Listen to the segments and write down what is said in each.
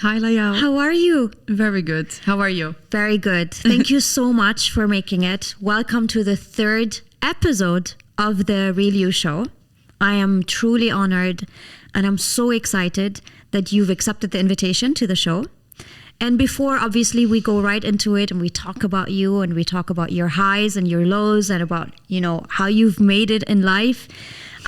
Hi, Layal. How are you? Very good. How are you? Very good. Thank you so much for making it. Welcome to the third episode of the Real You Show. I am truly honored and I'm so excited that you've accepted the invitation to the show. And before, obviously, we go right into it and we talk about you and we talk about your highs and your lows and about, how you've made it in life.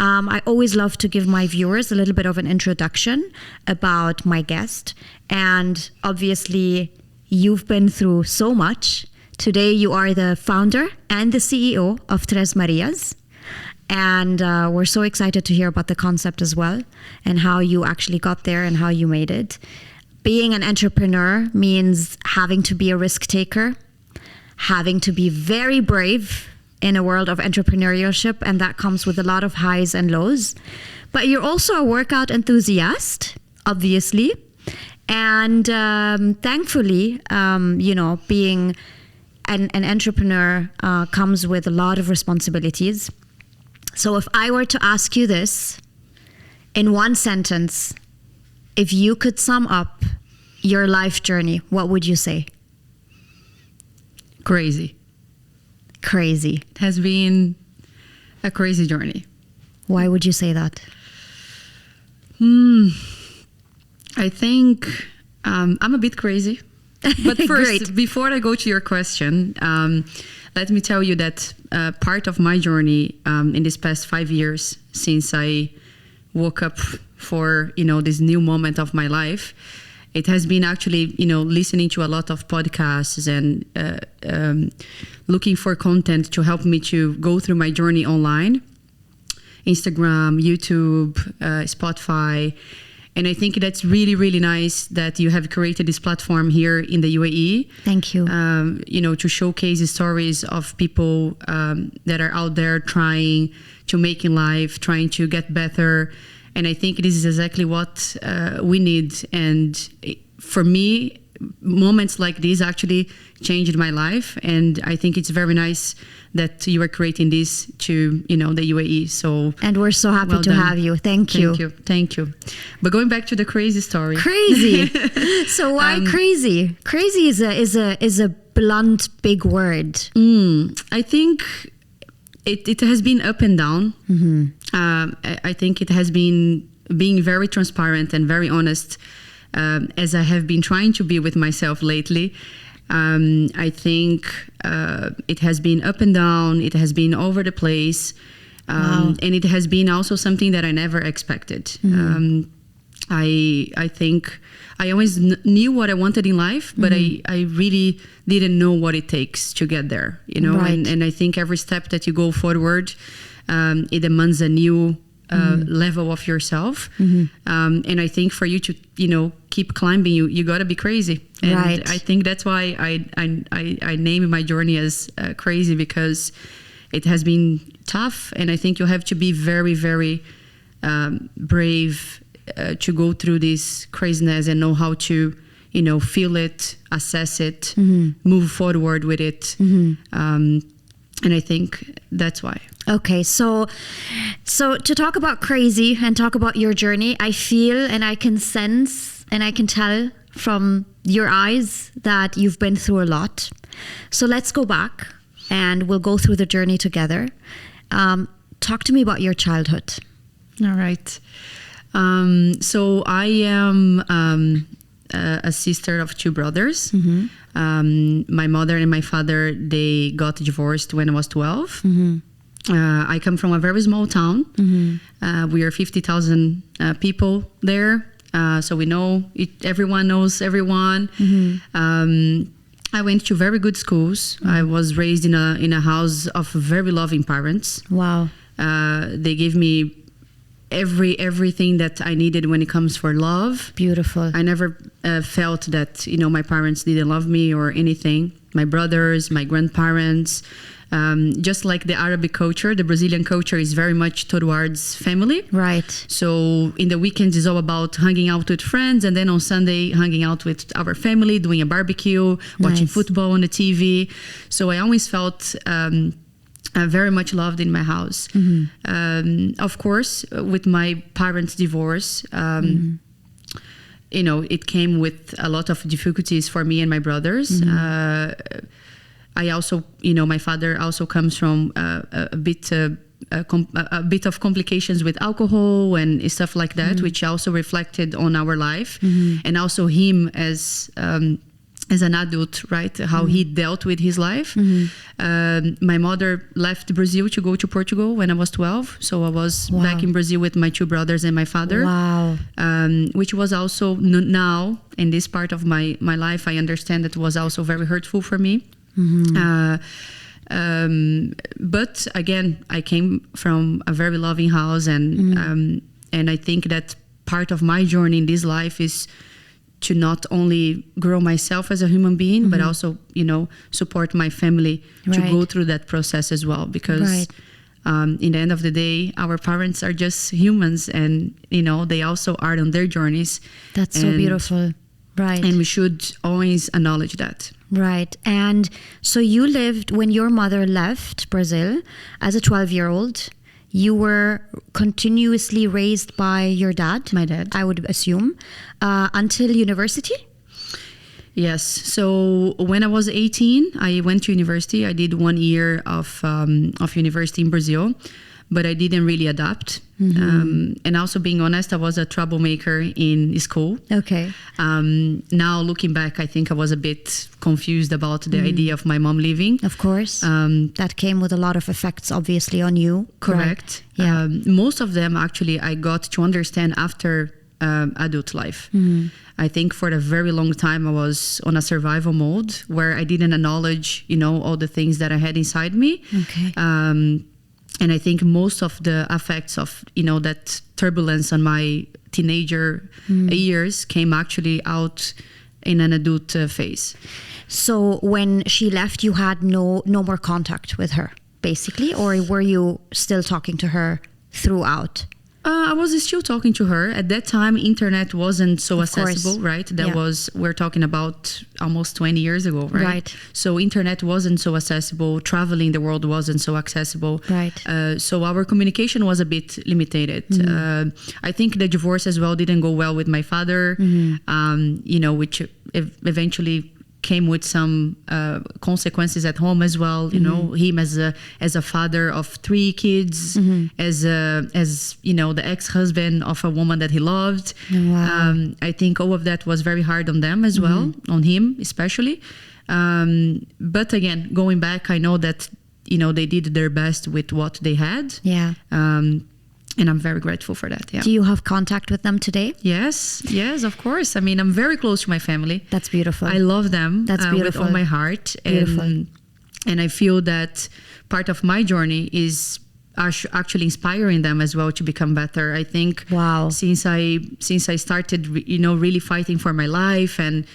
I always love to give my viewers a little bit of an introduction about my guest. And obviously, you've been through so much. Today, you are the founder and the CEO of Tres Marias. And we're so excited to hear about the concept as well and how you actually got there and how you made it. Being an entrepreneur means having to be a risk taker, having to be very brave in a world of entrepreneurship, and that comes with a lot of highs and lows. But you're also a workout enthusiast, obviously. And thankfully, being an entrepreneur comes with a lot of responsibilities. So if I were to ask you this in one sentence, if you could sum up your life journey, what would you say? Crazy. Crazy. It has been a crazy journey. Why would you say that? I think I'm a bit crazy. But first, before I go to your question, let me tell you that part of my journey in these past 5 years, since I woke up for, this new moment of my life, it has been actually, listening to a lot of podcasts and looking for content to help me to go through my journey online, Instagram, YouTube, Spotify. And I think that's really, really nice that you have created this platform here in the UAE. Thank you. To showcase the stories of people that are out there trying to make in life, trying to get better. And I think this is exactly what we need. And for me, moments like this actually changed my life. And I think it's very nice that you are creating this to, the UAE. So, and we're so happy to have you. Thank you. Thank you. But going back to the crazy story. Crazy. So why crazy? Crazy is a blunt, big word. I think it has been up and down. Mm-hmm. I think it has been being very transparent and very honest, as I have been trying to be with myself lately. I think it has been up and down. It has been over the place. Wow. And it has been also something that I never expected. Mm-hmm. I think I always knew what I wanted in life, but I really didn't know what it takes to get there, Right. And I think every step that you go forward, it demands a new level of yourself. And I think for you to, keep climbing, you got to be crazy. And Right. I think that's why I name my journey as crazy, because it has been tough. And I think you have to be very, very brave to go through this craziness and know how to, feel it, assess it, move forward with it. And I think that's why. Okay, so to talk about crazy and talk about your journey, I feel and I can sense and I can tell from your eyes that you've been through a lot. So let's go back and we'll go through the journey together. Talk to me about your childhood. All right. So I am a sister of two brothers. My mother and my father, they got divorced when I was 12. I come from a very small town. We are 50,000 people there. So we know everyone knows everyone. I went to very good schools. I was raised in a house of very loving parents. Wow. They gave me everything that I needed when it comes for love. Beautiful. I never felt that, my parents didn't love me or anything. My brothers, my grandparents, just like the Arabic culture, the Brazilian culture is very much towards family. Right. So in the weekends, it's all about hanging out with friends. And then on Sunday, hanging out with our family, doing a barbecue, watching football on the TV. So I always felt very much loved in my house. Of course, with my parents' divorce, it came with a lot of difficulties for me and my brothers. I also, my father also comes from a bit of complications with alcohol and stuff like that, which also reflected on our life, and also him as an adult, right? How he dealt with his life. My mother left Brazil to go to Portugal when I was 12. So I was back in Brazil with my two brothers and my father. Wow. Which was also now in this part of my life, I understand that was also very hurtful for me. But again, I came from a very loving house, and I think that part of my journey in this life is to not only grow myself as a human being, but also, support my family to go through that process as well. Because in the end of the day, our parents are just humans, and, they also are on their journeys. That's so beautiful. Right. And we should always acknowledge that. Right. And so you lived, when your mother left Brazil as a 12-year-old, you were continuously raised by your dad? My dad. I would assume. Until university? Yes. So when I was 18, I went to university. I did 1 year of university in Brazil, but I didn't really adapt. And also, being honest, I was a troublemaker in school. Okay. Now looking back, I think I was a bit confused about the idea of my mom leaving. Of course. That came with a lot of effects, obviously, on you. Correct. Right. Yeah. Most of them, actually, I got to understand after adult life. I think for a very long time, I was on a survival mode where I didn't acknowledge, all the things that I had inside me. Okay. And I think most of the effects of, that turbulence on my teenager years came actually out in an adult phase. So when she left, you had no more contact with her, basically? Or were you still talking to her throughout? I was still talking to her. At that time, internet wasn't so accessible, right? We're talking about almost 20 years ago, right? So internet wasn't so accessible. Traveling the world wasn't so accessible. Right. So our communication was a bit limited. I think the divorce as well didn't go well with my father, which eventually came with some consequences at home as well. Him as a father of 3 kids, as the ex-husband of a woman that he loved. Wow. I think all of that was very hard on them as well, on him especially. But again, going back, I know that they did their best with what they had. Yeah. And I'm very grateful for that. Yeah. Do you have contact with them today? Yes, of course. I mean, I'm very close to my family. That's beautiful. I love them. That's beautiful. With all my heart. Beautiful. And I feel that part of my journey is actually inspiring them as well to become better. I think since I started, really fighting for my life, and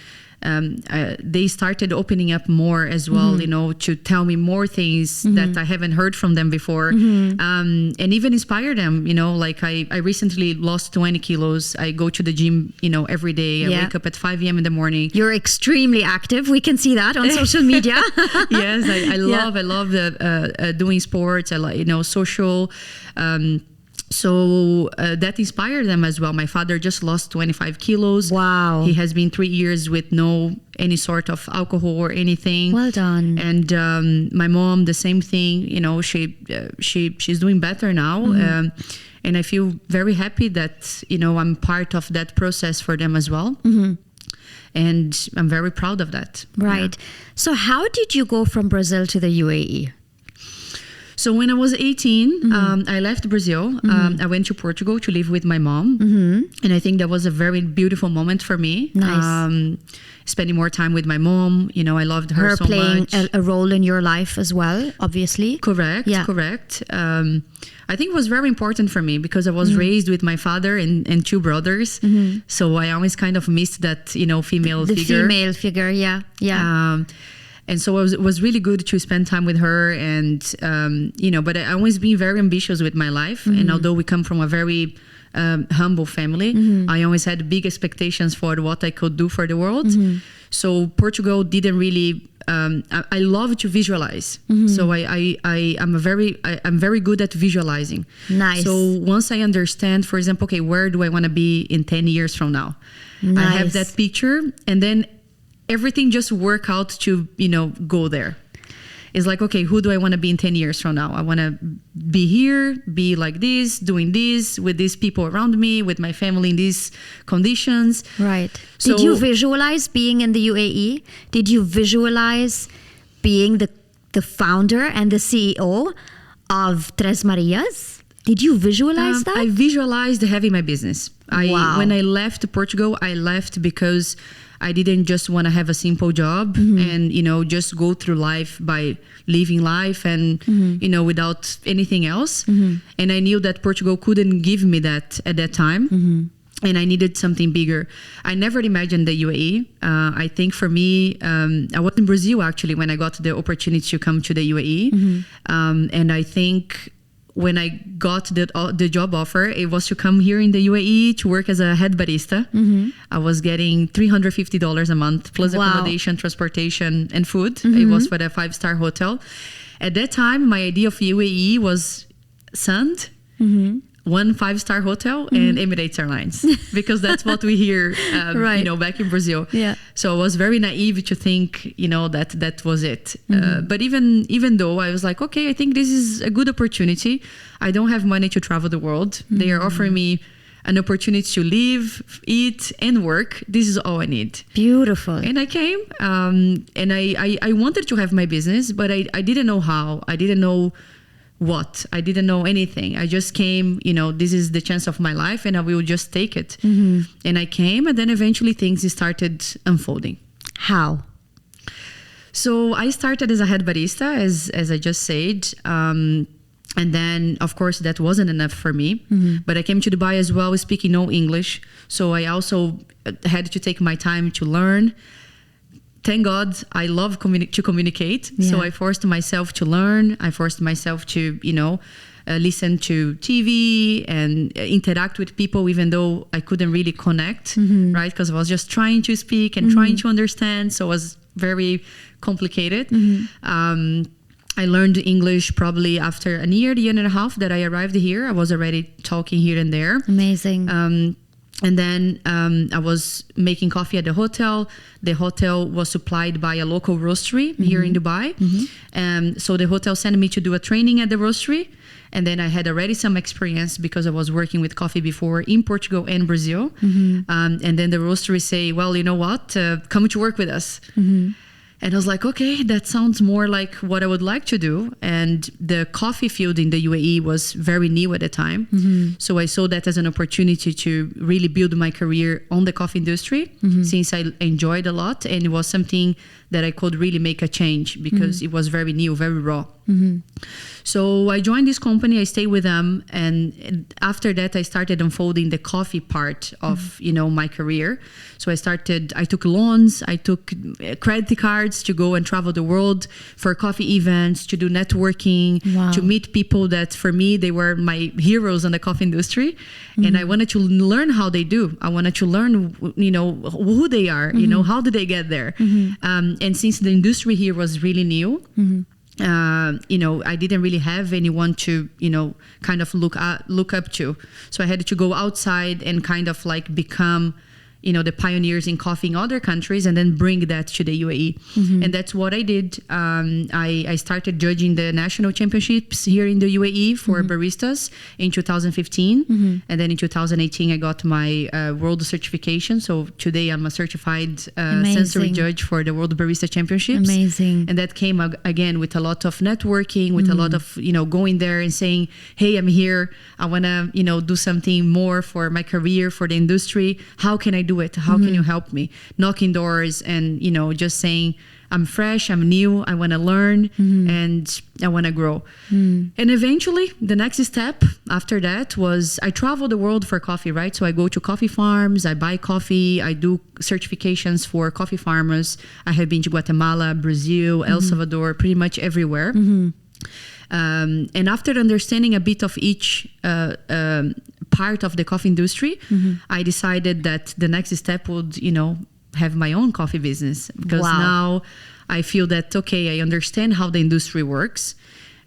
they started opening up more as well, to tell me more things that I haven't heard from them before, and even inspire them. Like I recently lost 20 kilos. I go to the gym, every day. I wake up at 5 a.m. in the morning. You're extremely active. We can see that on social media. Yes, I love doing sports. I like, social. So that inspired them as well. My father just lost 25 kilos. Wow. He has been 3 years with any sort of alcohol or anything. Well done. And my mom, the same thing. She's doing better now. And I feel very happy that, I'm part of that process for them as well. And I'm very proud of that. Right. Yeah. So how did you go from Brazil to the UAE? So when I was 18, I left Brazil. I went to Portugal to live with my mom. And I think that was a very beautiful moment for me. Nice. Spending more time with my mom. I loved her so much. Her playing a role in your life as well, obviously. Correct, correct. I think it was very important for me because I was raised with my father and 2 brothers. So I always kind of missed that, female figure. The female figure, yeah. And so it was really good to spend time with her, and but I always been very ambitious with my life. And although we come from a very humble family, I always had big expectations for what I could do for the world. So Portugal didn't really. I love to visualize. So I'm very good at visualizing. Nice. So once I understand, for example, okay, where do I want to be in 10 years from now? Nice. I have that picture, and then everything just work out to, go there. It's like, okay, who do I want to be in 10 years from now? I want to be here, be like this, doing this, with these people around me, with my family in these conditions. Right. So, did you visualize being in the UAE? Did you visualize being the founder and the CEO of Tres Marias? Did you visualize that? I visualized having my business. Wow. When I left Portugal, I left because I didn't just want to have a simple job and, just go through life by living life and, without anything else. And I knew that Portugal couldn't give me that at that time. And I needed something bigger. I never imagined the UAE. I think for me, I was in Brazil actually when I got the opportunity to come to the UAE. And I think when I got the job offer, it was to come here in the UAE to work as a head barista. I was getting $350 a month plus accommodation, transportation, and food. It was for the 5-star hotel. At that time, my idea of UAE was sand, one 5-star hotel, and Emirates Airlines, because that's what we hear, right. Back in Brazil. Yeah. So I was very naive to think, that was it. But even though I was like, okay, I think this is a good opportunity. I don't have money to travel the world. They are offering me an opportunity to live, eat, and work. This is all I need. Beautiful. And I came, and I wanted to have my business, but I didn't know how. I didn't know what. I didn't know anything. I just came, this is the chance of my life and I will just take it. And I came, and then eventually things started unfolding. How? So I started as a head barista, as I just said. And then, of course, that wasn't enough for me. But I came to Dubai as well, speaking no English. So I also had to take my time to learn. Thank God, I love to communicate. Yeah. So I forced myself to learn. I forced myself to, listen to TV and interact with people, even though I couldn't really connect, right? Because I was just trying to speak and trying to understand. So it was very complicated. I learned English probably after a year and a half that I arrived here. I was already talking here and there. Amazing. And then I was making coffee at the hotel. The hotel was supplied by a local roastery here in Dubai. So the hotel sent me to do a training at the roastery. And then I had already some experience because I was working with coffee before in Portugal and Brazil. And then the roastery say, well, you know what, come to work with us. And I was like, okay, that sounds more like what I would like to do. And the coffee field in the UAE was very new at the time. So I saw that as an opportunity to really build my career on the coffee industry, since I enjoyed a lot. And it was something that I could really make a change because it was very new, very raw. So I joined this company, I stayed with them. And after that, I started unfolding the coffee part of, my career. So I took loans, I took credit cards to go and travel the world for coffee events, to do networking, to meet people that for me, they were my heroes in the coffee industry. And I wanted to learn how they do. I wanted to learn, who they are, how did they get there? And since the industry here was really new, I didn't really have anyone to, kind of look up to. So I had to go outside and kind of like become, the pioneers in coffee in other countries and then bring that to the UAE. And that's what I did. I started judging the national championships here in the UAE for baristas in 2015. And then in 2018, I got my world certification. So today I'm a certified sensory judge for the World Barista Championships. Amazing. And that came again with a lot of networking, with a lot of, going there and saying, hey, I'm here. I want to, do something more for my career, for the industry. How can I do it? How can you help me? Knocking doors and, just saying, I'm fresh, I'm new, I want to learn and I want to grow. And eventually the next step after that was I travel the world for coffee, right? So I go to coffee farms, I buy coffee, I do certifications for coffee farmers. I have been to Guatemala, Brazil, El Salvador, pretty much everywhere. And after understanding a bit of each part of the coffee industry, I decided that the next step would, have my own coffee business, because now I feel that, okay, I understand how the industry works.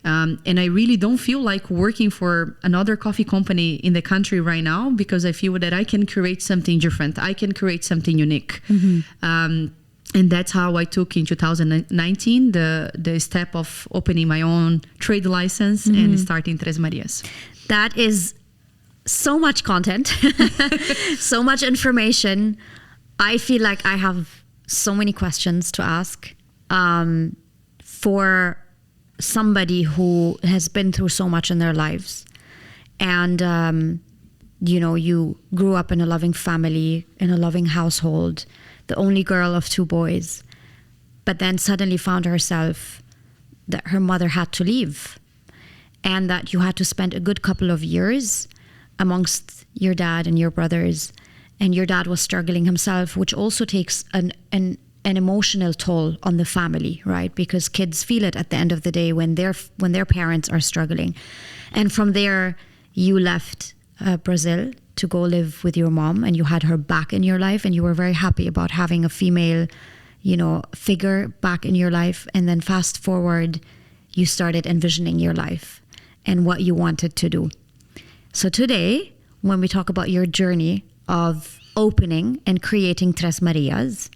And I really don't feel like working for another coffee company in the country right now, because I feel that I can create something different. I can create something unique. And that's how I took in 2019 the step of opening my own trade license and starting Tres Marias. That is so much content, so much information. I feel like I have so many questions to ask for somebody who has been through so much in their lives. And, you grew up in a loving family, in a loving household, the only girl of 2 boys, but then suddenly found herself that her mother had to leave, and that you had to spend a good couple of years amongst your dad and your brothers, and your dad was struggling himself, which also takes an emotional toll on the family, right? Because kids feel it at the end of the day when their parents are struggling. And from there, you left Brazil to go live with your mom, and you had her back in your life, and you were very happy about having a female, figure back in your life. And then fast forward, you started envisioning your life and what you wanted to do. So today, when we talk about your journey of opening and creating Tres Marias,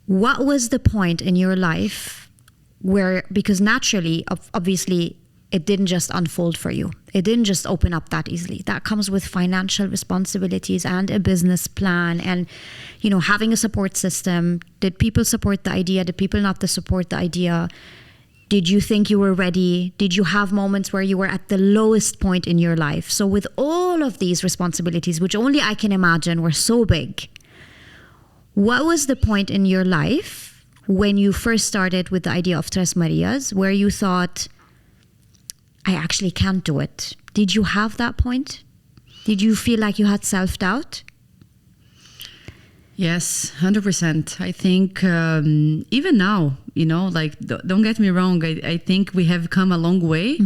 what was the point in your life where, because naturally, obviously, it didn't just unfold for you. It didn't just open up that easily. That comes with financial responsibilities and a business plan and, having a support system. Did people support the idea? Did people not support the idea? Did you think you were ready? Did you have moments where you were at the lowest point in your life? So with all of these responsibilities, which only I can imagine were so big, what was the point in your life when you first started with the idea of Tres Marias where you thought, I actually can't do it? Did you have that point? Did you feel like you had self-doubt? Yes, 100%. I think even now, don't get me wrong, I think we have come a long way.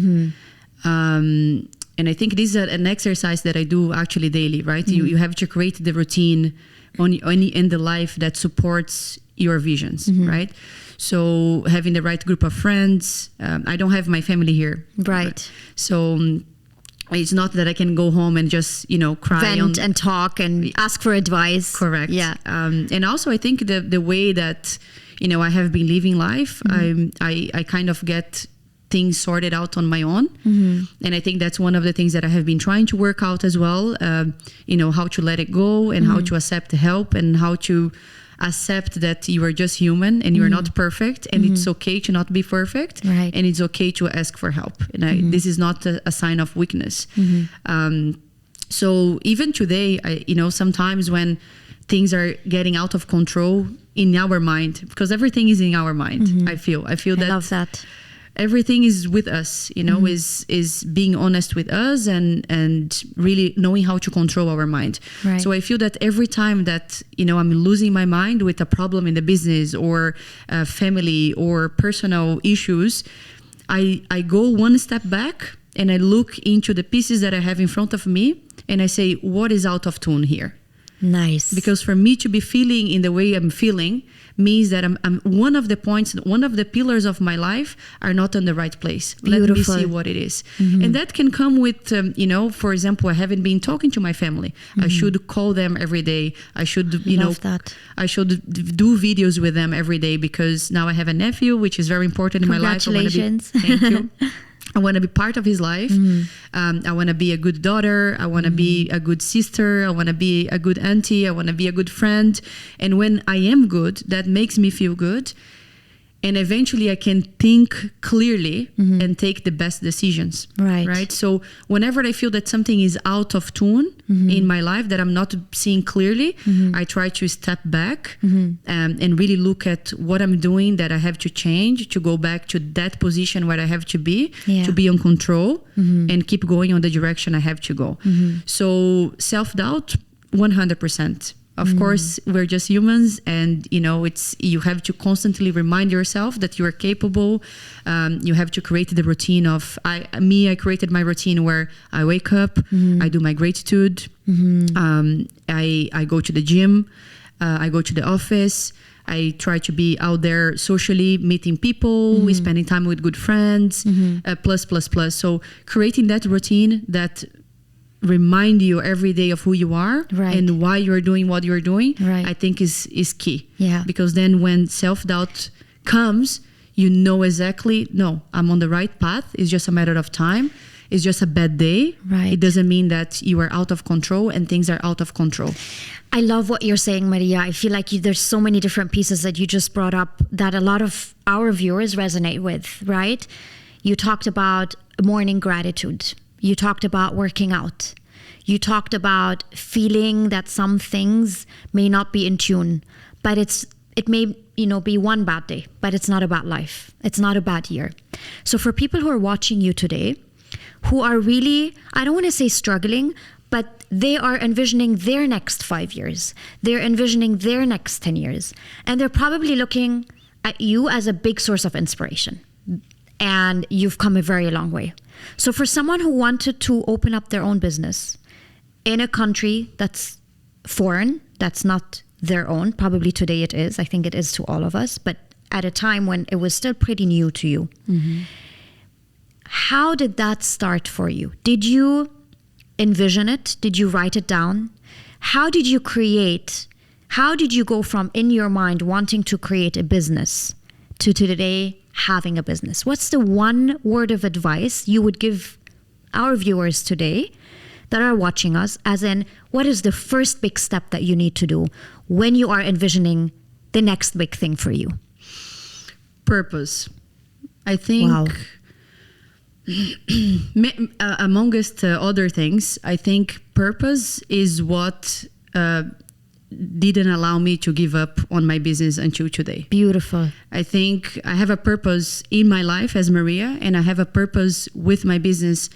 And I think this is an exercise that I do actually daily, right? You have to create the routine in the life that supports your visions, right? So having the right group of friends. I don't have my family here. Right. So it's not that I can go home and just, cry. Vent and talk and ask for advice. Correct. Yeah. And also I think the way that, I have been living life, I kind of get things sorted out on my own. And I think that's one of the things that I have been trying to work out as well. How to let it go and how to accept help and how to accept that you are just human and you're not perfect, and it's okay to not be perfect, right. and it's okay to ask for help. And this is not a sign of weakness. So even today, sometimes when things are getting out of control in our mind, because everything is in our mind, I feel I love that. Everything is with us, is being honest with us and really knowing how to control our mind. Right. So I feel that every time that, I'm losing my mind with a problem in the business or family or personal issues, I go one step back and I look into the pieces that I have in front of me and I say, what is out of tune here? Nice. Because for me to be feeling in the way I'm feeling means that I'm one of the points, one of the pillars of my life are not in the right place. Beautiful. Let me see what it is. And that can come with, for example, I haven't been talking to my family. I should call them every day. I should, I should do videos with them every day because now I have a nephew, which is very important in my life. Congratulations. Thank you. I want to be part of his life. I want to be a good daughter. I want to be a good sister. I want to be a good auntie. I want to be a good friend. And when I am good, that makes me feel good. And eventually I can think clearly and take the best decisions. Right. So whenever I feel that something is out of tune in my life, that I'm not seeing clearly, I try to step back and really look at what I'm doing that I have to change to go back to that position where I have to be on control and keep going on the direction I have to go. So self-doubt, 100%. Of course, we're just humans, and you have to constantly remind yourself that you are capable. You have to create the routine of I created my routine where I wake up, I do my gratitude, I go to the gym, I go to the office. I try to be out there socially, meeting people, spending time with good friends, plus. So creating that routine that remind you every day of who you are and why you're doing what you're doing, I think is key. Yeah. Because then when self-doubt comes, you know exactly, no, I'm on the right path. It's just a matter of time. It's just a bad day. Right. It doesn't mean that you are out of control and things are out of control. I love what you're saying, Maria. I feel like there's so many different pieces that you just brought up that a lot of our viewers resonate with, right? You talked about morning gratitude. You talked about working out. You talked about feeling that some things may not be in tune, but it may, be one bad day, but it's not a bad life. It's not a bad year. So for people who are watching you today, who are really, I don't want to say struggling, but they are envisioning their next 5 years. They're envisioning their next 10 years. And they're probably looking at you as a big source of inspiration. And you've come a very long way. So for someone who wanted to open up their own business in a country that's foreign, that's not their own, probably today it is. I think it is to all of us. But at a time when it was still pretty new to you. How did that start for you? Did you envision it? Did you write it down? How did you go from in your mind wanting to create a business to today having a business? What's the one word of advice you would give our viewers today that are watching us, as in, what is the first big step that you need to do when you are envisioning the next big thing for you? Purpose. I think... Wow. Amongst other things, I think purpose is what didn't allow me to give up on my business until today. Beautiful. I think I have a purpose in my life as Maria, and I have a purpose with my business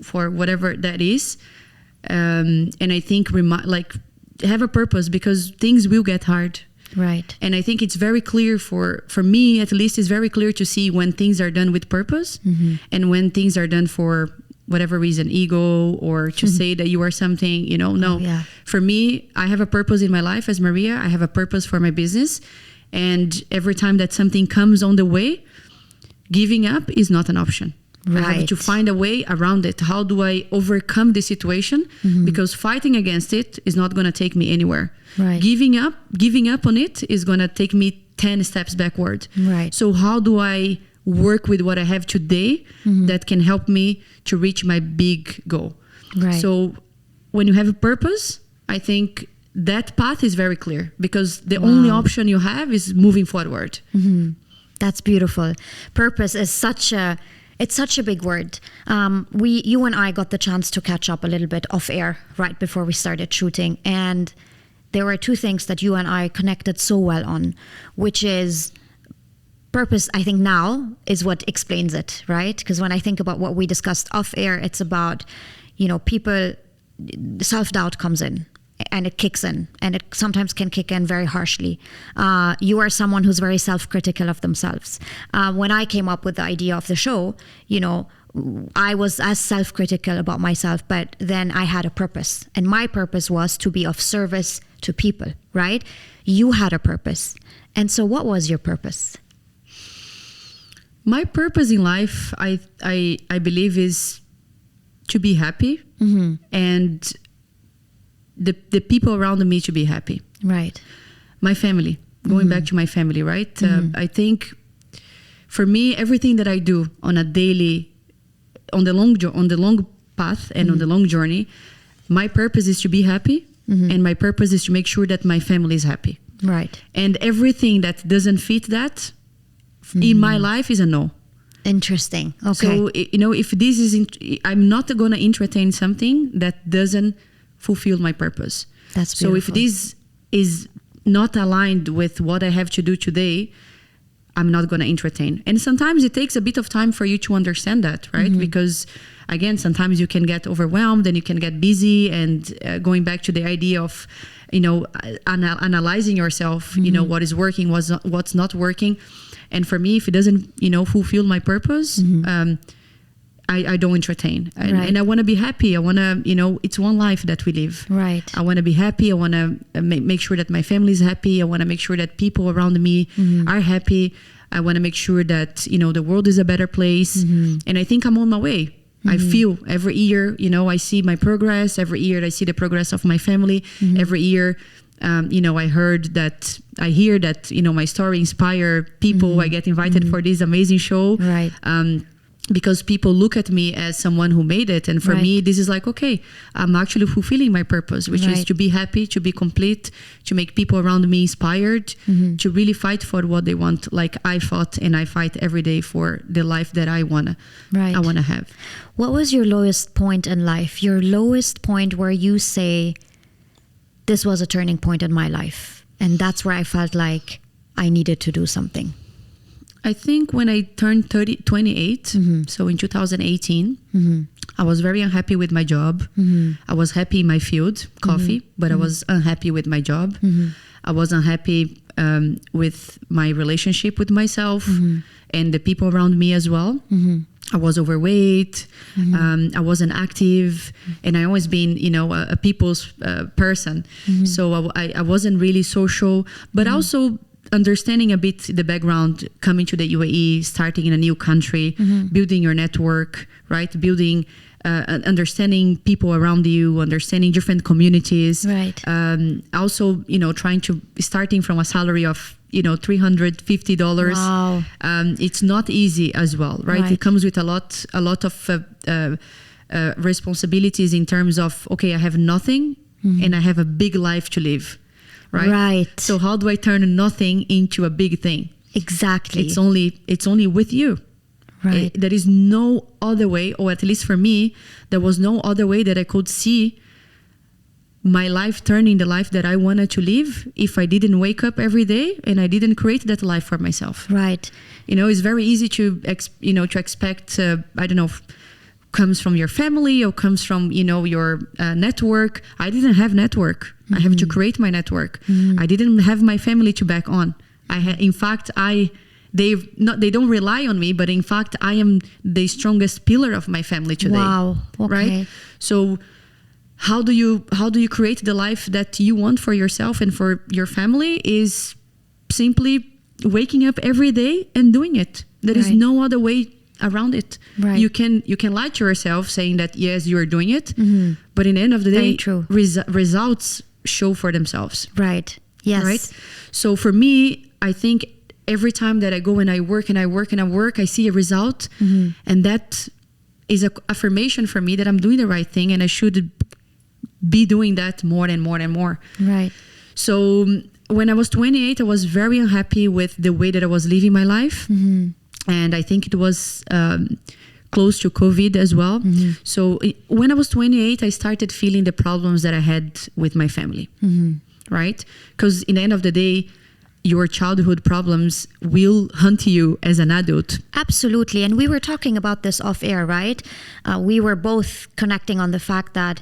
for whatever that is. And I think have a purpose because things will get hard. Right. And I think it's very clear for me, at least, it's very clear to see when things are done with purpose and when things are done for whatever reason, ego, or to say that you are something, no. Yeah. For me, I have a purpose in my life as Maria. I have a purpose for my business. And every time that something comes on the way, giving up is not an option. Right. I have to find a way around it. How do I overcome the situation? Because fighting against it is not going to take me anywhere. Right. Giving up on it is going to take me 10 steps backward. Right. So how do I work with what I have today that can help me to reach my big goal? Right. So when you have a purpose, I think that path is very clear because the only option you have is moving forward. That's beautiful. Purpose is such a big word. You and I got the chance to catch up a little bit off air right before we started shooting. And there were two things that you and I connected so well on, which is purpose, I think now is what explains it, right? Because when I think about what we discussed off air, it's about, people, self-doubt comes in. And it kicks in, and it sometimes can kick in very harshly. You are someone who's very self-critical of themselves. When I came up with the idea of the show, I was as self-critical about myself, but then I had a purpose. And my purpose was to be of service to people, right? You had a purpose. And so what was your purpose? My purpose in life, I believe, is to be happy and the people around me to be happy. Right. My family, going back to my family, right? I think for me, everything that I do on a daily, on the long path and on the long journey, my purpose is to be happy and my purpose is to make sure that my family is happy. Right. And everything that doesn't fit that in my life is a no. Interesting. Okay. So, if this is, I'm not going to entertain something that doesn't fulfill my purpose. That's beautiful. So if this is not aligned with what I have to do today, I'm not going to entertain. And sometimes it takes a bit of time for you to understand that, right? Because again, sometimes you can get overwhelmed and you can get busy, and going back to the idea of, analyzing yourself, what is working, what's not working. And for me, if it doesn't, fulfill my purpose, I don't entertain. Right. And I want to be happy. I want to, it's one life that we live. Right. I want to be happy. I want to make sure that my family is happy. I want to make sure that people around me are happy. I want to make sure that, the world is a better place. And I think I'm on my way. I feel every year, I see my progress. Every year I see the progress of my family. Every year, I hear that, my story inspire people. I get invited for this amazing show. Right. Because people look at me as someone who made it. And for me, this is like, okay, I'm actually fulfilling my purpose, which is to be happy, to be complete, to make people around me inspired, to really fight for what they want, like I fought and I fight every day for the life that I wanna have. What was your lowest point in life? Your lowest point where you say, this was a turning point in my life. And that's where I felt like I needed to do something. I think when I turned 28, so in 2018, I was very unhappy with my job. I was happy in my field, coffee, but I was unhappy with my job. I was unhappy with my relationship with myself and the people around me as well. I was overweight. I wasn't active, and I always been, a people's person. So I wasn't really social, but also understanding a bit the background, coming to the UAE, starting in a new country, building your network, right? Building, understanding people around you, understanding different communities. Right. Also, starting from a salary of, $350. Wow. It's not easy as well, right? It comes with a lot of responsibilities in terms of, okay, I have nothing and I have a big life to live. Right. So how do I turn nothing into a big thing? Exactly. It's only with you. Right. There is no other way, or at least for me, there was no other way that I could see my life turning the life that I wanted to live if I didn't wake up every day and I didn't create that life for myself. Right. It's very easy to expect, comes from your family or comes from, your network. I didn't have network. I have to create my network. I didn't have my family to back on. In fact, they don't rely on me, but in fact, I am the strongest pillar of my family today. Wow. Okay. Right? So how do you create the life that you want for yourself and for your family is simply waking up every day and doing it. There is no other way around it. Right. You can lie to yourself saying that yes, you are doing it, but in the end of the day, results show for themselves. Right. Yes. Right. So for me, I think every time that I go and I work and I work and I work, I see a result, and that is an affirmation for me that I'm doing the right thing and I should be doing that more and more and more. Right. So when I was 28, I was very unhappy with the way that I was living my life. And I think it was close to COVID as well. So when I was 28, I started feeling the problems that I had with my family, right? Because in the end of the day, your childhood problems will hunt you as an adult. Absolutely. And we were talking about this off air, right? We were both connecting on the fact that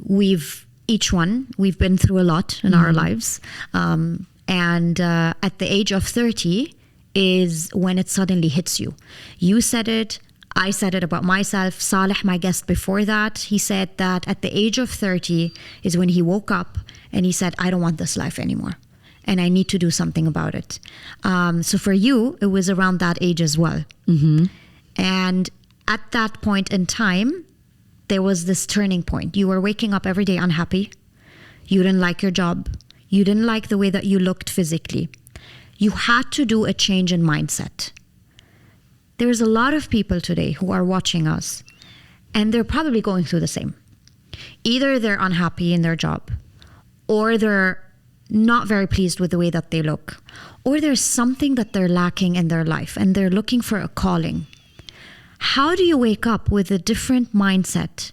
we've been through a lot in our lives. And at the age of 30 is when it suddenly hits you. You said it, I said it about myself. Saleh, my guest before that, he said that at the age of 30 is when he woke up and he said, I don't want this life anymore and I need to do something about it. So for you, it was around that age as well. And at that point in time, there was this turning point. You were waking up every day unhappy. You didn't like your job. You didn't like the way that you looked physically. You had to do a change in mindset. There's a lot of people today who are watching us, and they're probably going through the same. Either they're unhappy in their job, or they're not very pleased with the way that they look, or there's something that they're lacking in their life, and they're looking for a calling. How do you wake up with a different mindset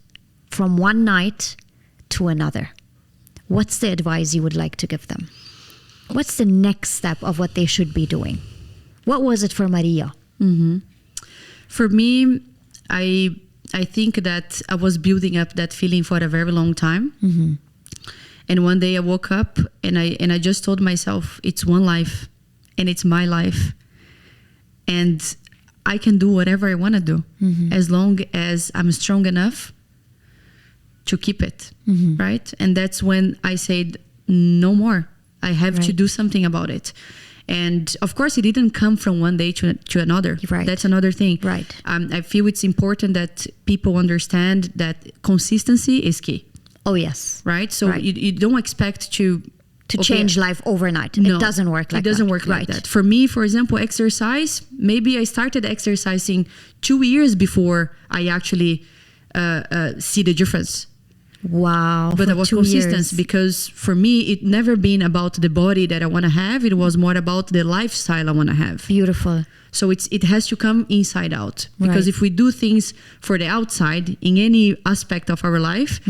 from one night to another? What's the advice you would like to give them? What's the next step of what they should be doing? What was it for Maria? For me, I think that I was building up that feeling for a very long time. And one day I woke up and I just told myself, it's one life and it's my life. And I can do whatever I want to do as long as I'm strong enough to keep it, right? And that's when I said, no more. I have to do something about it. And of course, it didn't come from one day to another. Right. That's another thing. Right. I feel it's important that people understand that consistency is key. Oh, yes. Right? So you don't expect to change life overnight. No, it doesn't work like that. It doesn't work like that. For me, for example, exercise, maybe I started exercising 2 years before I actually see the difference. Wow. But I was consistent because for me, it never been about the body that I want to have. It was more about the lifestyle I want to have. Beautiful. So it has to come inside out. Because if we do things for the outside in any aspect of our life,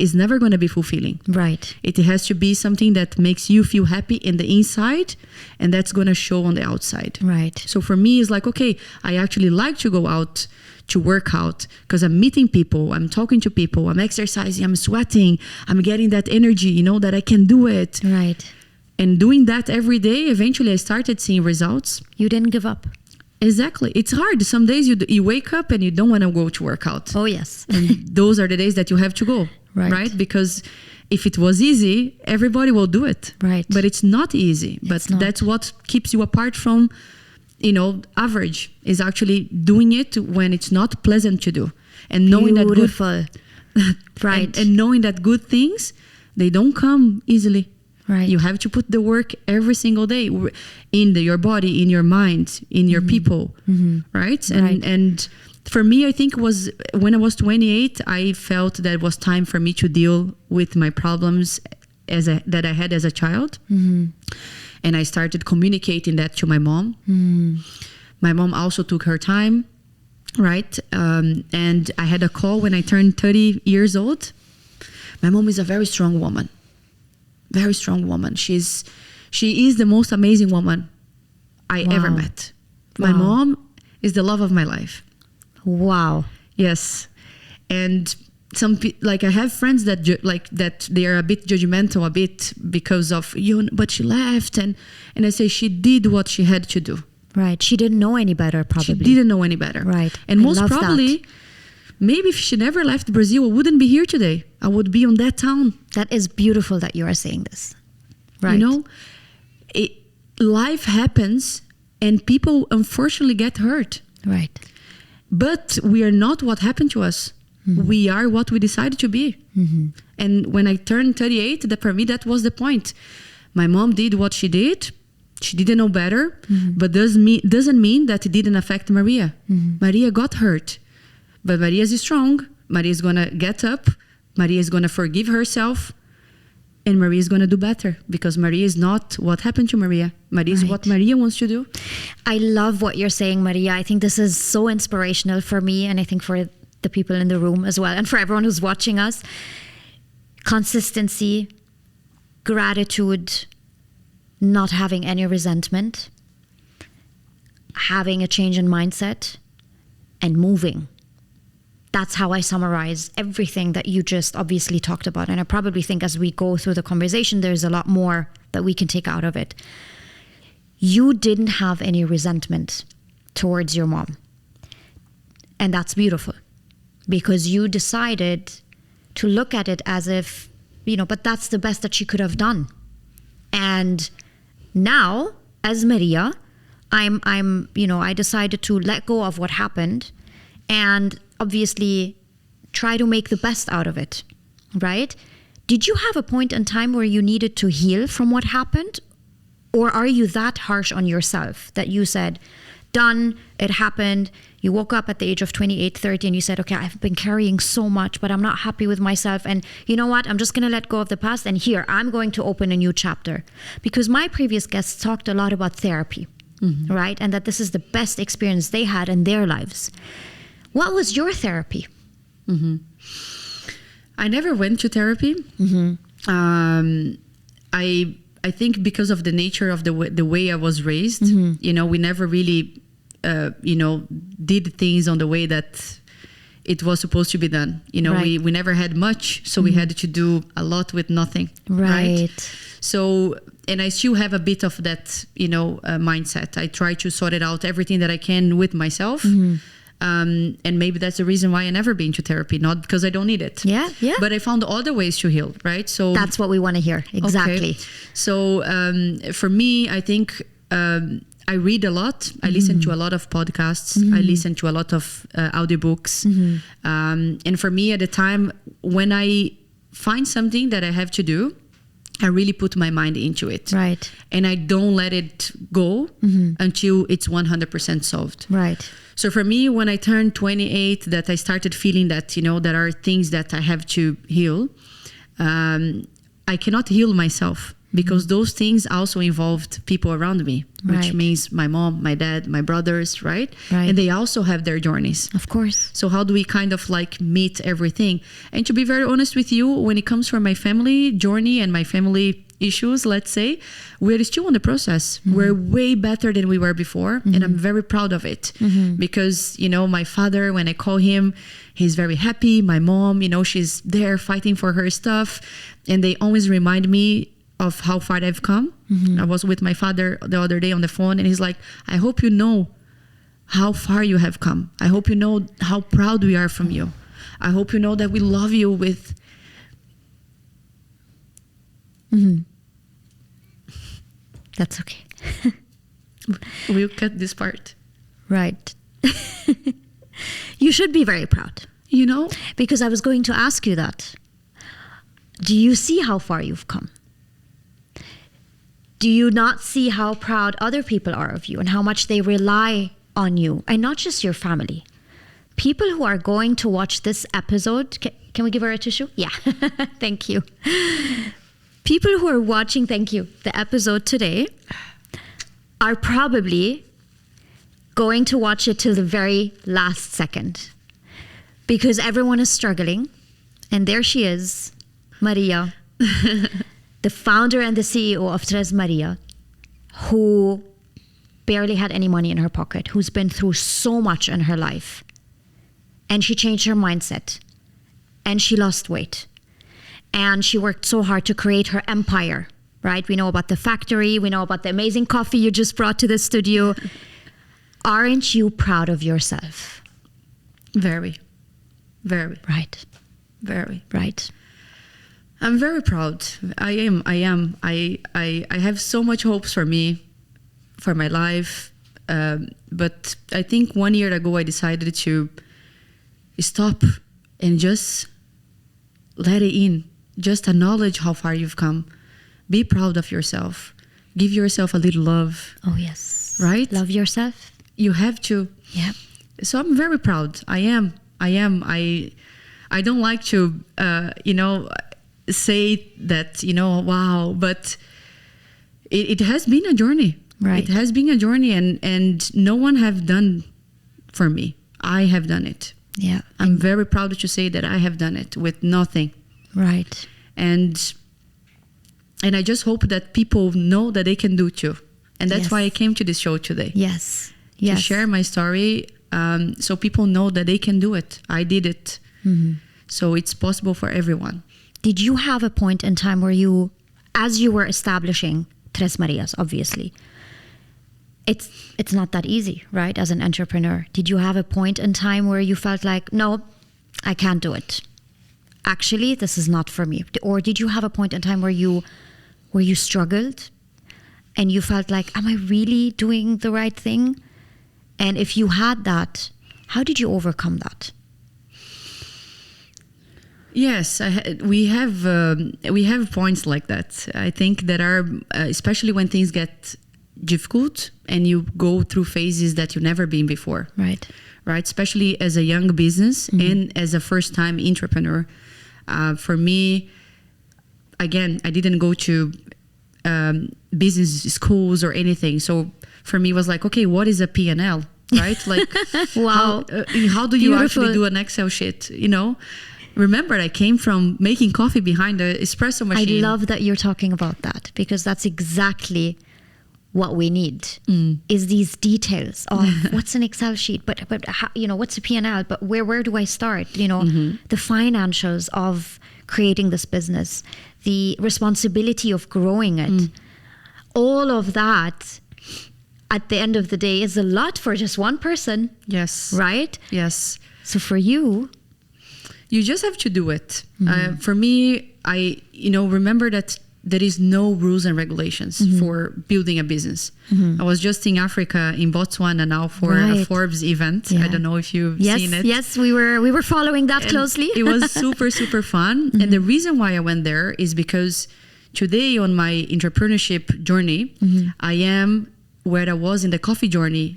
it's never going to be fulfilling. Right. It has to be something that makes you feel happy in the inside, and that's going to show on the outside. Right. So for me, it's like, okay, I actually like to go out to work out because I'm meeting people, I'm talking to people, I'm exercising, I'm sweating, I'm getting that energy, that I can do it. Right. And doing that every day, eventually I started seeing results. You didn't give up. Exactly. It's hard. Some days you wake up and you don't want to go to work out. Oh, yes. And those are the days that you have to go. Right? Because if it was easy, everybody will do it. Right. But it's not easy. But that's what keeps you apart from average, is actually doing it when it's not pleasant to do. And knowing Beautiful. Right. And knowing that good things, they don't come easily. Right. You have to put the work every single day in your body, in your mind, in your people. Right? And for me, I think it was when I was 28, I felt that it was time for me to deal with my problems that I had as a child. And I started communicating that to my mom. My mom also took her time, right? And I had a call when I turned 30 years old. My mom is a very strong woman. Very strong woman. She is the most amazing woman I ever met. My mom is the love of my life. Wow. Yes. And I have friends that they are a bit judgmental because of but she left and I say she did what she had to do. Right. She didn't know any better, probably. She didn't know any better. Right. And most probably, maybe if she never left Brazil, I wouldn't be here today. I would be on that town. That is beautiful that you are saying this. Right. Life happens and people unfortunately get hurt. Right. But we are not what happened to us. We are what we decided to be. And when I turned 38, for me, that was the point. My mom did what she did. She didn't know better, but doesn't mean that it didn't affect Maria. Maria got hurt, but Maria is strong. Maria is going to get up. Maria is going to forgive herself. And Maria is going to do better because Maria is not what happened to Maria. Maria is what Maria wants to do. I love what you're saying, Maria. I think this is so inspirational for me, and I think for the people in the room as well, and for everyone who's watching us. Consistency, gratitude, not having any resentment, having a change in mindset, and moving. That's how I summarize everything that you just obviously talked about. And I probably think as we go through the conversation, there's a lot more that we can take out of it. You didn't have any resentment towards your mom. And that's beautiful because you decided to look at it as if, but that's the best that she could have done. And now, as Maria, I decided to let go of what happened and obviously try to make the best out of it, right? Did you have a point in time where you needed to heal from what happened? Or are you that harsh on yourself that you said, done, it happened, you woke up at the age of 28, 30 and you said, okay, I've been carrying so much, but I'm not happy with myself. And you know what? I'm just going to let go of the past. And here, I'm going to open a new chapter. Because my previous guests talked a lot about therapy, right? And that this is the best experience they had in their lives. What was your therapy? I never went to therapy. I think because of the nature of the way I was raised, we never really, did things on the way that, it was supposed to be done. You know, Right. we never had much, so we had to do a lot with nothing. Right. So, and I still have a bit of that, mindset. I try to sort it out, everything that I can with myself. And maybe that's the reason why I never been to therapy, not because I don't need it. Yeah. But I found other ways to heal, right? So That's what we want to hear. Exactly. Okay. So for me, I think I read a lot. I listen to a lot of podcasts. I listen to a lot of audiobooks. And for me at the time, when I find something that I have to do, I really put my mind into it. Right. And I don't let it go until it's 100% solved. Right. So for me, when I turned 28, that I started feeling that, there are things that I have to heal. I cannot heal myself because those things also involved people around me, which Right. means my mom, my dad, my brothers, right? Right. And they also have their journeys. Of course. So how do we kind of like meet everything? And to be very honest with you, when it comes from my family journey and my family issues, let's say, we're still in the process. We're way better than we were before. And I'm very proud of it because, my father, when I call him, he's very happy. My mom, she's there fighting for her stuff. And they always remind me of how far I've come. I was with my father the other day on the phone and he's like, I hope you know how far you have come. I hope you know how proud we are from you. I hope you know that we love you with... That's okay. We'll cut this part. Right. You should be very proud. Because I was going to ask you that. Do you see how far you've come? Do you not see how proud other people are of you and how much they rely on you? And not just your family. People who are going to watch this episode, can we give her a tissue? Yeah, thank you. People who are watching, thank you, the episode today are probably going to watch it till the very last second because everyone is struggling. And there she is, Maria, the founder and the CEO of Tres Maria, who barely had any money in her pocket, who's been through so much in her life. And she changed her mindset. And she lost weight. And she worked so hard to create her empire, right? We know about the factory. We know about the amazing coffee you just brought to the studio. Aren't you proud of yourself? Very, very. Right. Very. Right. I'm very proud. I am. I have so much hopes for me, for my life. But I think 1 year ago, I decided to stop and just let it in. Just acknowledge how far you've come. Be proud of yourself. Give yourself a little love. Oh, yes. Right? Love yourself. You have to. Yeah. So I'm very proud. I am. I don't like to, say that, wow, but it has been a journey. Right. It has been a journey and no one have done for me. I have done it. Yeah. I'm very proud to say that I have done it with nothing. Right. And I just hope that people know that they can do too. And that's Yes. why I came to this show today. Yes. To Yes. share my story so people know that they can do it. I did it. So it's possible for everyone. Did you have a point in time where you, as you were establishing Tres Marias, obviously, it's not that easy, right? As an entrepreneur, did you have a point in time where you felt like, no, I can't do it? Actually, this is not for me. Or did you have a point in time where you struggled and you felt like, am I really doing the right thing? And if you had that, how did you overcome that? Yes, we have points like that. I think that are, especially when things get difficult and you go through phases that you've never been before. Right. Right, especially as a young business and as a first-time entrepreneur. For me, again, I didn't go to business schools or anything. So for me, it was like, okay, what is a P&L, right? Like, Wow. How do you Beautiful. actually do an Excel sheet, Remember, I came from making coffee behind the espresso machine. I love that you're talking about that because that's exactly what we need is these details of what's an Excel sheet, but how, what's a P&L, but where do I start? The financials of creating this business, the responsibility of growing it, all of that at the end of the day is a lot for just one person. Yes. Right? Yes. So for you just have to do it. For me, I remember that there is no rules and regulations for building a business. I was just in Africa, in Botswana now for a Forbes event. I don't know if you've seen it. Yes, we were following that closely. It was super, super fun. And the reason why I went there is because today on my entrepreneurship journey, I am where I was in the coffee journey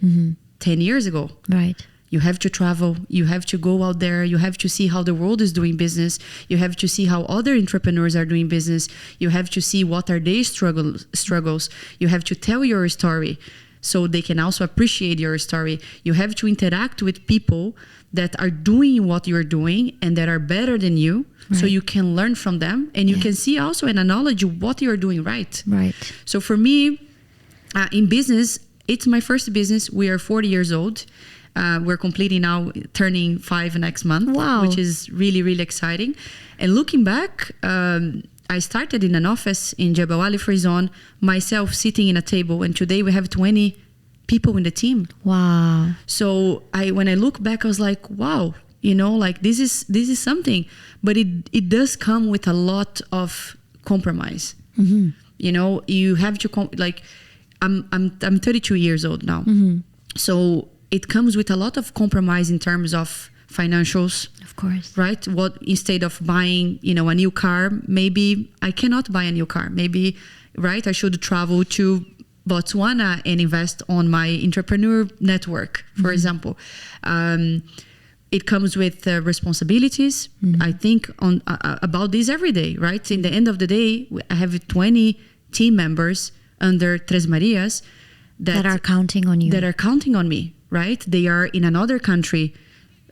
10 years ago. Right. You have to travel, you have to go out there, you have to see how the world is doing business, you have to see how other entrepreneurs are doing business, you have to see what are their struggles, you have to tell your story so they can also appreciate your story. You have to interact with people that are doing what you're doing and that are better than you, so you can learn from them and you can see also and acknowledge what you're doing right. Right. So for me, in business, it's my first business. We are 40 years old. We're completing now, turning 5 next month, which is really, really exciting. And looking back, I started in an office in Jebel Ali Free Zone, myself sitting in a table, and today we have 20 people in the team. Wow. So when I look back, I was like, wow, this is something. But it does come with a lot of compromise. You have to, I'm 32 years old now. So it comes with a lot of compromise in terms of financials. Of course. Right? What instead of buying, a new car, maybe I cannot buy a new car. Maybe, right, I should travel to Botswana and invest on my entrepreneur network, for example. It comes with responsibilities. I think about this every day, right? In the end of the day, I have 20 team members under Tres Marias that are counting on you. That are counting on me. Right? They are in another country,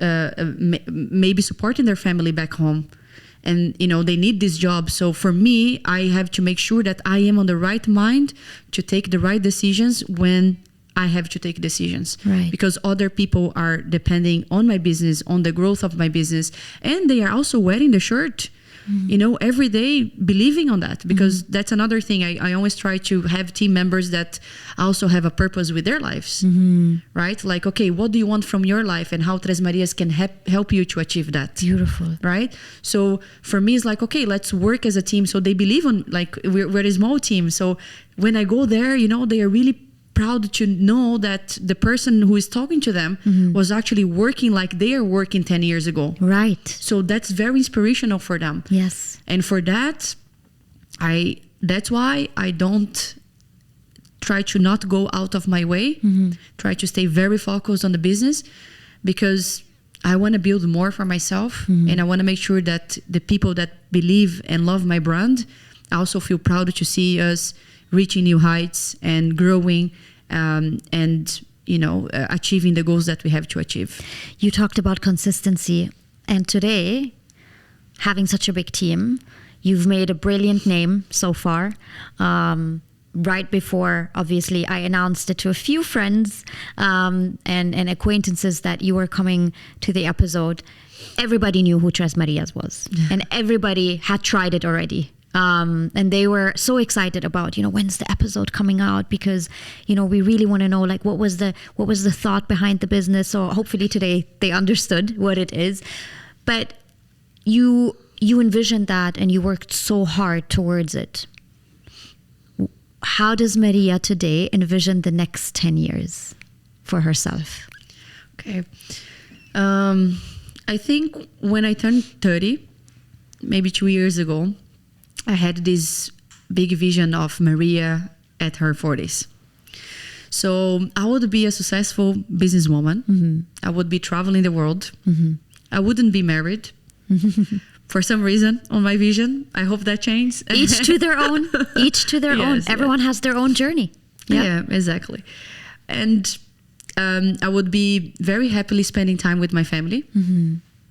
maybe supporting their family back home. And, they need this job. So for me, I have to make sure that I am on the right mind to take the right decisions when I have to take decisions. Right. Because other people are depending on my business, on the growth of my business. And they are also wearing the shirt, every day, believing on that. Because that's another thing. I always try to have team members that also have a purpose with their lives, right? Like, okay, what do you want from your life and how Tres Marias can help you to achieve that? Beautiful. Right? So for me, it's like, okay, let's work as a team. So they believe on, like, we're a small team. So when I go there, they are really proud to know that the person who is talking to them was actually working like they are working 10 years ago. Right. So that's very inspirational for them. Yes. And for that, that's why I don't try to not go out of my way, try to stay very focused on the business, because I want to build more for myself, and I want to make sure that the people that believe and love my brand also feel proud to see us reaching new heights and growing, and achieving the goals that we have to achieve. You talked about consistency, and today, having such a big team, you've made a brilliant name so far. Right before, obviously, I announced it to a few friends and acquaintances that you were coming to the episode. Everybody knew who Tres Marias was, and everybody had tried it already. And they were so excited about, when's the episode coming out, because, we really want to know, like, what was the thought behind the business. So hopefully today they understood what it is. But you envisioned that and you worked so hard towards it. How does Maria today envision the next 10 years for herself? Okay. I think when I turned 30, maybe 2 years ago, I had this big vision of Maria at her 40s. So I would be a successful businesswoman. I would be traveling the world. I wouldn't be married. For some reason on my vision. I hope that changes. Each to their own. Each to their own. Everyone has their own journey. Yeah, exactly. And I would be very happily spending time with my family.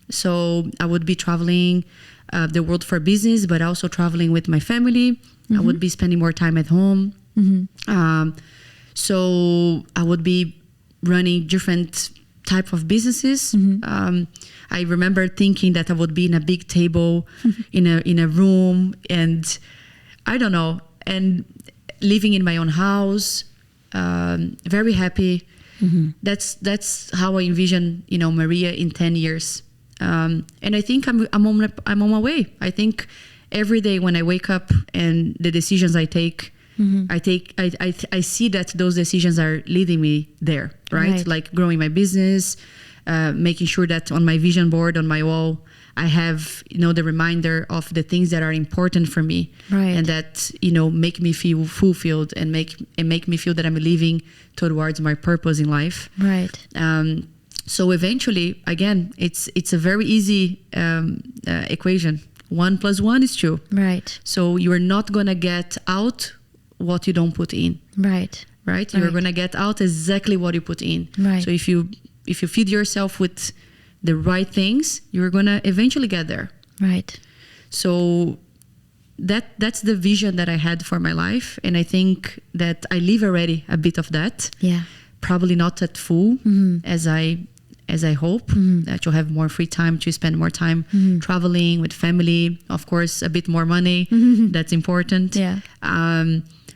So I would be traveling the world for business, but also traveling with my family. I would be spending more time at home. So I would be running different type of businesses. I remember thinking that I would be in a big table in a room, and I don't know, and living in my own house, very happy. That's how I envision, Maria in 10 years. And I think I'm on my way. I think every day when I wake up and the decisions I take, I see that those decisions are leading me there, right? Like growing my business, making sure that on my vision board, on my wall, I have, the reminder of the things that are important for me, and that, make me feel fulfilled and make me feel that I'm living towards my purpose in life. Right. So eventually, again, it's a very easy equation. 1 + 1 is 2. Right. So you are not gonna get out what you don't put in. Right. Right. You're gonna get out exactly what you put in. Right. So if you feed yourself with the right things, you're gonna eventually get there. Right. So that's the vision that I had for my life, and I think that I live already a bit of that. Yeah. Probably not at full as I hope, that you'll have more free time to spend more time traveling with family. Of course, a bit more money. That's important. Yeah.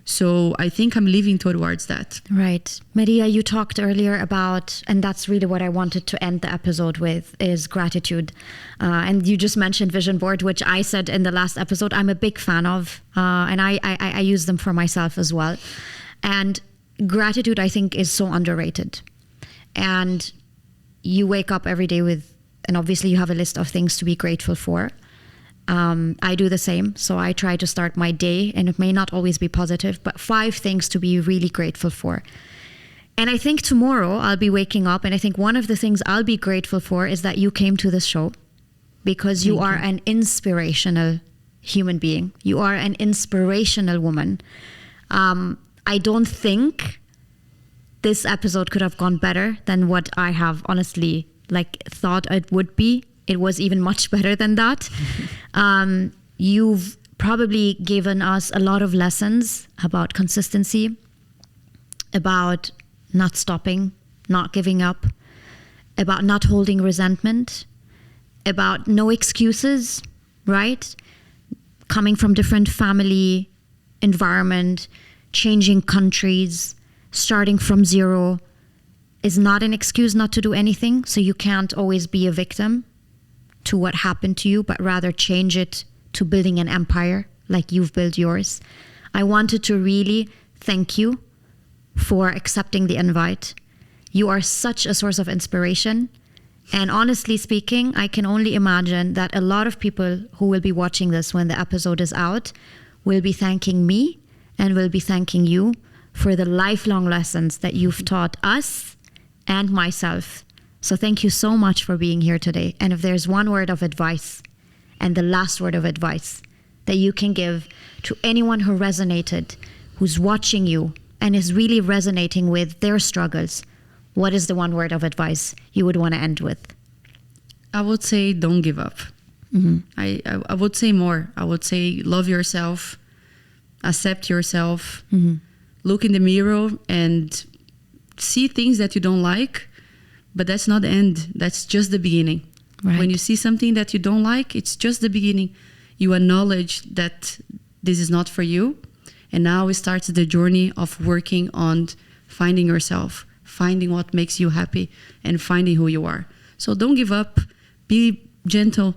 So I think I'm living towards that. Right. Maria, you talked earlier about, and that's really what I wanted to end the episode with, is gratitude. And you just mentioned vision board, which I said in the last episode, I'm a big fan of. And I use them for myself as well. And gratitude, I think, is so underrated. And you wake up every day with, and obviously you have a list of things to be grateful for. I do the same. So I try to start my day, and it may not always be positive, but 5 things to be really grateful for. And I think tomorrow I'll be waking up, and I think one of the things I'll be grateful for is that you came to this show, because you are an inspirational human being. You are an inspirational woman. I don't think this episode could have gone better than what I have honestly thought it would be. It was even much better than that. You've probably given us a lot of lessons about consistency, about not stopping, not giving up, about not holding resentment, about no excuses, right? Coming from different family environment, changing countries, starting from zero is not an excuse not to do anything. So you can't always be a victim to what happened to you, but rather change it to building an empire like you've built yours. I wanted to really thank you for accepting the invite. You are such a source of inspiration. And honestly speaking, I can only imagine that a lot of people who will be watching this when the episode is out will be thanking me and will be thanking you for the lifelong lessons that you've taught us and myself. So thank you so much for being here today. And if there's one word of advice, and the last word of advice that you can give to anyone who resonated, who's watching you and is really resonating with their struggles, what is the one word of advice you would want to end with? I would say don't give up. I would say more. I would say love yourself, accept yourself, look in the mirror and see things that you don't like. But that's not the end. That's just the beginning. Right. When you see something that you don't like, it's just the beginning. You acknowledge that this is not for you. And now it starts the journey of working on finding yourself, finding what makes you happy, and finding who you are. So don't give up. Be gentle.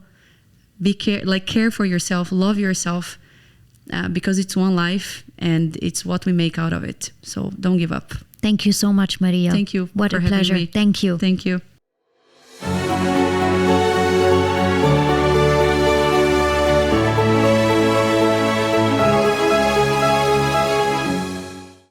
Care for yourself. Love yourself. Because it's one life and it's what we make out of it. So don't give up. Thank you so much, Maria. Thank you. What a pleasure. Thank you. Thank you.